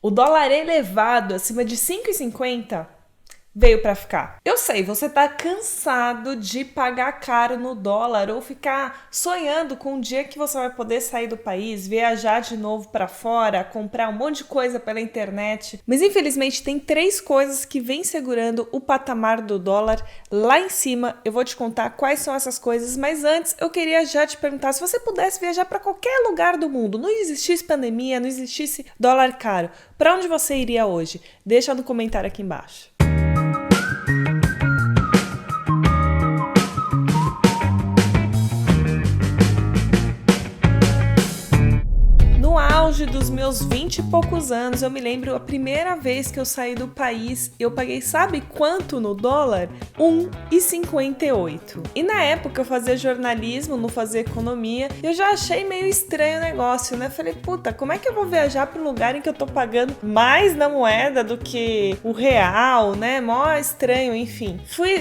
O dólar elevado acima de 5,50 veio para ficar. Eu sei, você tá cansado de pagar caro no dólar ou ficar sonhando com um dia que você vai poder sair do país, viajar de novo para fora, comprar um monte de coisa pela internet. Mas infelizmente tem 3 coisas que vêm segurando o patamar do dólar lá em cima. Eu vou te contar quais são essas coisas, mas antes eu queria já te perguntar se você pudesse viajar para qualquer lugar do mundo, não existisse pandemia, não existisse dólar caro, para onde você iria hoje? Deixa no comentário aqui embaixo. No auge dos meus 20 e poucos anos, eu me lembro a primeira vez que eu saí do país, eu paguei sabe quanto no dólar? 1,58. E na época eu fazia jornalismo, não fazia economia, e eu já achei meio estranho o negócio, né? Falei, puta, como é que eu vou viajar para um lugar em que eu tô pagando mais na moeda do que o real, né? Mó estranho, enfim.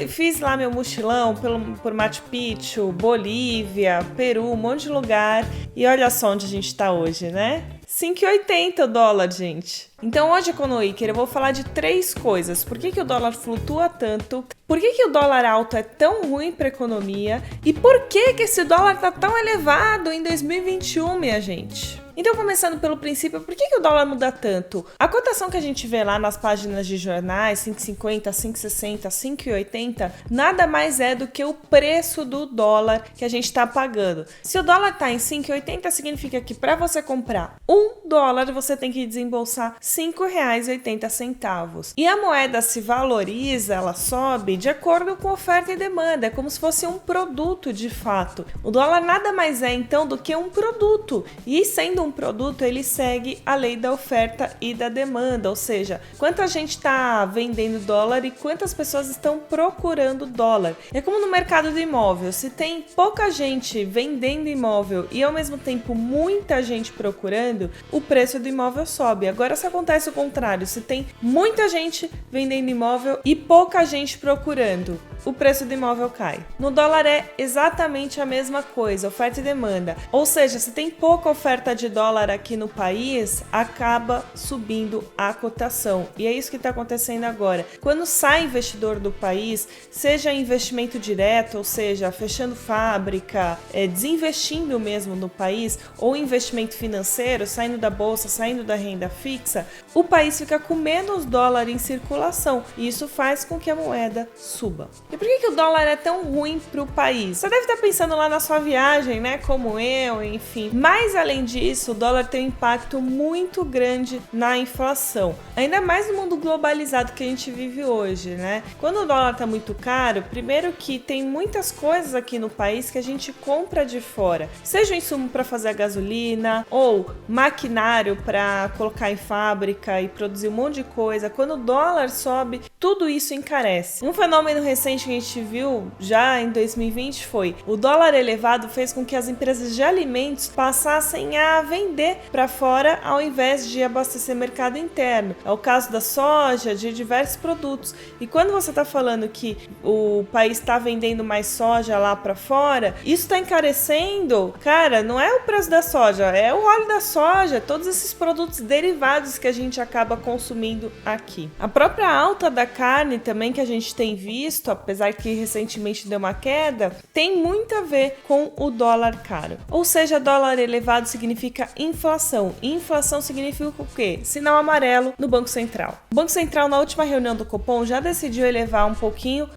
Fiz lá meu mochilão por Machu Picchu, Bolívia, Peru, um monte de lugar, e olha só onde a gente tá hoje, né? 5,80 o dólar, gente. Então hoje, Econoiker, eu vou falar de 3 coisas. Por que o dólar flutua tanto? Por que o dólar alto é tão ruim para a economia? E por que esse dólar tá tão elevado em 2021, minha gente? Então, começando pelo princípio, por que o dólar muda tanto? A cotação que a gente vê lá nas páginas de jornais, 5,50, 5,60, 5,80, nada mais é do que o preço do dólar que a gente está pagando. Se o dólar está em 5,80, significa que para você comprar $1, você tem que desembolsar R$ 5,80. E a moeda se valoriza, ela sobe de acordo com oferta e demanda, é como se fosse um produto de fato. O dólar nada mais é então do que um produto, e sendo um produto, ele segue a lei da oferta e da demanda, ou seja, quanta gente está vendendo dólar e quantas pessoas estão procurando dólar. É como no mercado do imóvel, se tem pouca gente vendendo imóvel e ao mesmo tempo muita gente procurando, o preço do imóvel sobe. Agora, se acontece o contrário, se tem muita gente vendendo imóvel e pouca gente procurando, o preço do imóvel cai. No dólar é exatamente a mesma coisa, oferta e demanda. Ou seja, se tem pouca oferta de dólar aqui no país, acaba subindo a cotação. E é isso que está acontecendo agora. Quando sai investidor do país, seja investimento direto, ou seja, fechando fábrica, desinvestindo mesmo no país, ou investimento financeiro, saindo da bolsa, saindo da renda fixa, o país fica com menos dólar em circulação. E isso faz com que a moeda suba. E por que o dólar é tão ruim para o país? Você deve estar pensando lá na sua viagem, né? Como eu, enfim. Mas, além disso, o dólar tem um impacto muito grande na inflação. Ainda mais no mundo globalizado que a gente vive hoje, né? Quando o dólar está muito caro, primeiro que tem muitas coisas aqui no país que a gente compra de fora. Seja um insumo para fazer a gasolina, ou maquinário para colocar em fábrica e produzir um monte de coisa. Quando o dólar sobe, tudo isso encarece. Um fenômeno recente que a gente viu já em 2020 foi o dólar elevado fez com que as empresas de alimentos passassem a vender para fora ao invés de abastecer mercado interno. É o caso da soja, de diversos produtos. E quando você está falando que o país está vendendo mais soja lá para fora, isso está encarecendo, cara, não é o preço da soja, é o óleo da soja, todos esses produtos derivados que a gente acaba consumindo aqui. A própria alta da carne também que a gente tem visto, apesar que recentemente deu uma queda, tem muito a ver com o dólar caro. Ou seja, dólar elevado significa inflação. E inflação significa o quê? Sinal amarelo no Banco Central. O Banco Central, na última reunião do Copom, já decidiu elevar um pouquinho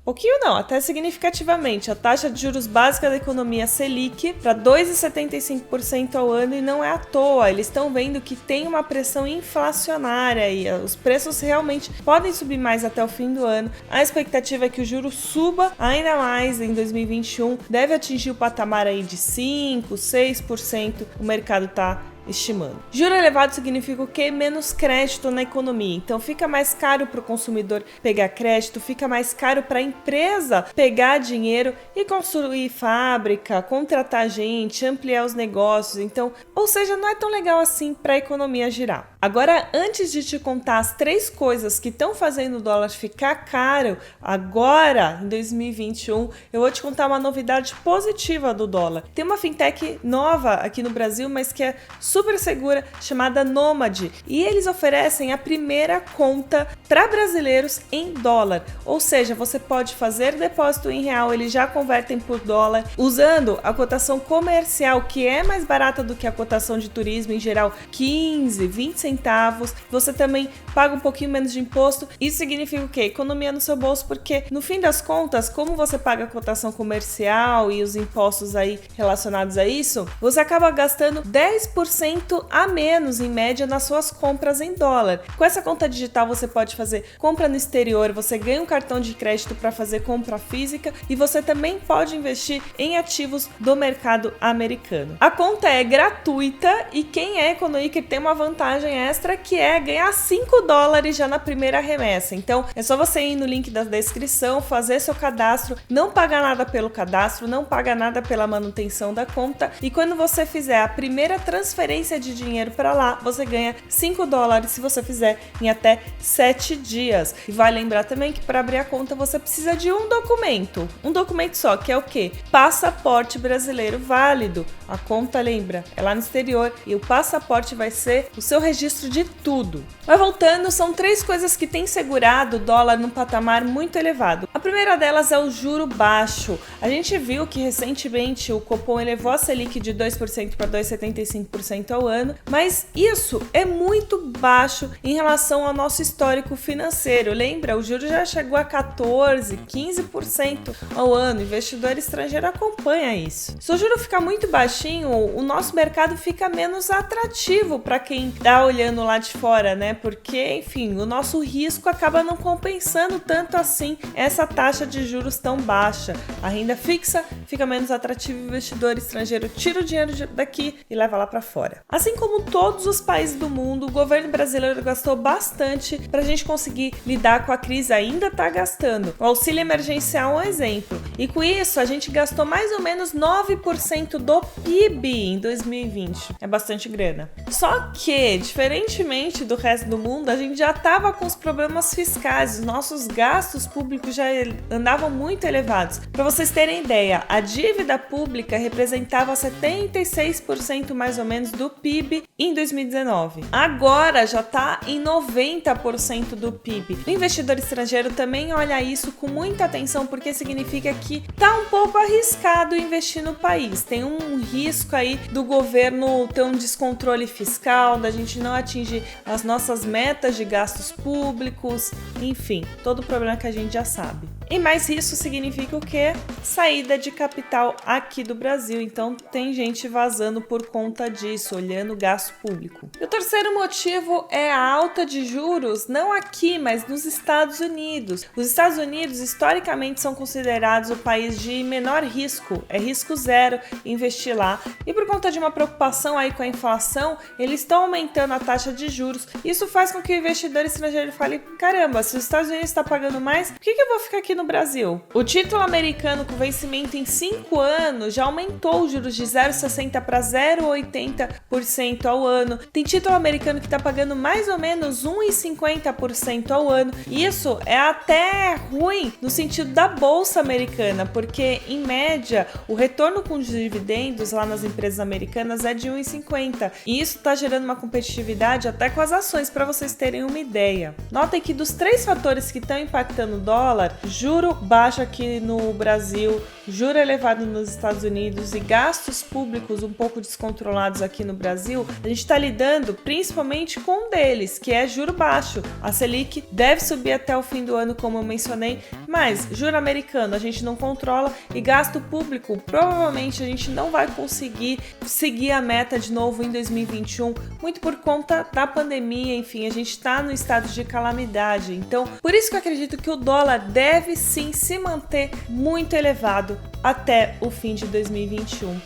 não, até significativamente, a taxa de juros básica da economia Selic para 2,75% ao ano, e não é à toa. Eles estão vendo que tem uma pressão inflacionária e os preços realmente podem subir mais até o fim do ano. A expectativa é que o juro suba ainda mais em 2021, deve atingir o patamar aí de 5, 6%, o mercado está estimando. Juro elevado significa o quê? Menos crédito na economia. Então fica mais caro para o consumidor pegar crédito, fica mais caro para a empresa pegar dinheiro e construir fábrica, contratar gente, ampliar os negócios. Então, ou seja, não é tão legal assim para a economia girar. Agora, antes de te contar as 3 coisas que estão fazendo o dólar ficar caro agora, em 2021, eu vou te contar uma novidade positiva do dólar. Tem uma fintech nova aqui no Brasil, mas que é super segura chamada Nômade, e eles oferecem a primeira conta para brasileiros em dólar, ou seja, você pode fazer depósito em real, eles já convertem por dólar, usando a cotação comercial, que é mais barata do que a cotação de turismo, em geral 15, 20 centavos, você também paga um pouquinho menos de imposto. Isso significa o quê? Economia no seu bolso, porque no fim das contas, como você paga a cotação comercial e os impostos aí relacionados a isso, você acaba gastando 10% a menos em média nas suas compras em dólar. Com essa conta digital você pode fazer compra no exterior, você ganha um cartão de crédito para fazer compra física e você também pode investir em ativos do mercado americano. A conta é gratuita e quem é EconoIker tem uma vantagem extra, que é ganhar $5 já na primeira remessa. Então é só você ir no link da descrição, fazer seu cadastro, não paga nada pelo cadastro, não paga nada pela manutenção da conta, e quando você fizer a primeira transferência de dinheiro para lá, você ganha $5 se você fizer em até 7 dias. E vai lembrar também que para abrir a conta você precisa de um documento só, que é o quê? Passaporte brasileiro válido. A conta, lembra, é lá no exterior e o passaporte vai ser o seu registro de tudo. Mas voltando, são 3 coisas que têm segurado o dólar num patamar muito elevado. A primeira delas é o juro baixo. A gente viu que recentemente o Copom elevou a Selic de 2% para 2,75% ao ano, mas isso é muito baixo em relação ao nosso histórico financeiro. Lembra? O juro já chegou a 14%, 15% ao ano. O investidor estrangeiro acompanha isso. Se o juro ficar muito baixinho, o nosso mercado fica menos atrativo para quem está olhando lá de fora, né? Porque, enfim, o nosso risco acaba não compensando tanto assim essa taxa de juros tão baixa. A renda fixa fica menos atrativa, o investidor estrangeiro tira o dinheiro daqui e leva lá para fora. Assim como todos os países do mundo, o governo brasileiro gastou bastante para a gente conseguir lidar com a crise, ainda está gastando. O auxílio emergencial é um exemplo. E com isso, a gente gastou mais ou menos 9% do PIB em 2020. É bastante grana. Só que, diferentemente do resto do mundo, a gente já estava com os problemas fiscais, os nossos gastos públicos já andavam muito elevados. Para vocês terem ideia, a dívida pública representava 76% mais ou menos do PIB em 2019. Agora já está em 90% do PIB. O investidor estrangeiro também olha isso com muita atenção, porque significa que está um pouco arriscado investir no país. Tem um risco aí do governo ter um descontrole fiscal, da gente não atingir as nossas metas de gastos públicos, enfim, todo o problema que a gente já sabe. E mais isso significa o quê? Saída de capital aqui do Brasil. Então tem gente vazando por conta disso, olhando o gasto público. E o terceiro motivo é a alta de juros, não aqui, mas nos Estados Unidos. Os Estados Unidos, historicamente, são considerados o país de menor risco, é risco zero investir lá. E por conta de uma preocupação aí com a inflação, eles estão aumentando a taxa de juros. Isso faz com que o investidor estrangeiro fale, caramba, se os Estados Unidos estão pagando mais, por que eu vou ficar aqui no Brasil? O título americano com vencimento em 5 anos já aumentou os juros de 0,60% para 0,80% ao ano. Tem título americano que está pagando mais ou menos 1,50% ao ano. Isso é até ruim no sentido da bolsa americana, porque em média o retorno com os dividendos lá nas empresas americanas é de 1,50%. E isso está gerando uma competitividade até com as ações, para vocês terem uma ideia. Notem que dos 3 fatores que estão impactando o dólar, juro baixo aqui no Brasil, juro elevado nos Estados Unidos e gastos públicos um pouco descontrolados aqui no Brasil, a gente está lidando principalmente com um deles, que é juro baixo. A Selic deve subir até o fim do ano, como eu mencionei, mas juro americano a gente não controla e gasto público provavelmente a gente não vai conseguir seguir a meta de novo em 2021, muito por conta da pandemia, enfim, a gente está no estado de calamidade. Então, por isso que eu acredito que o dólar deve sim se manter muito elevado até o fim de 2021,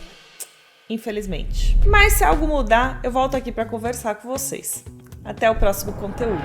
infelizmente. Mas se algo mudar, eu volto aqui para conversar com vocês. Até o próximo conteúdo.